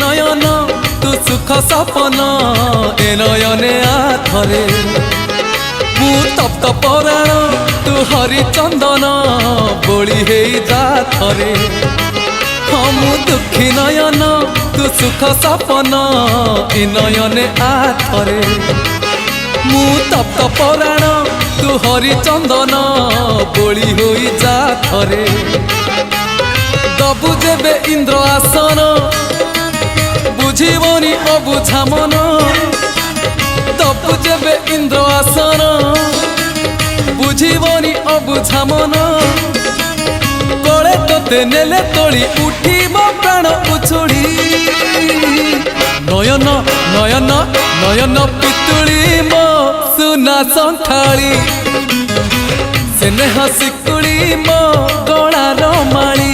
नयन तू सुख सपन ए नयने आथरे मु तप्त पराण तू हरिचंदन बोली हे जा थरे हाँ मु दुखी नयन तू सुख सपन ए नयने आथरे मु तप्त पराण तू हरिचंदन बोली होई जा थरे दबु जेबे इंद्र आसन बुझीबनी अबुझा मन दबु जेबे इंद्र आसन बुझीबनी अबुझा मन कले तोते नेले तोली उठीब प्राण उछुड़ी नयन नयन नयन पितुड़ी मो सुना संथाली स्नेह शिकुड़ी मो गलार माली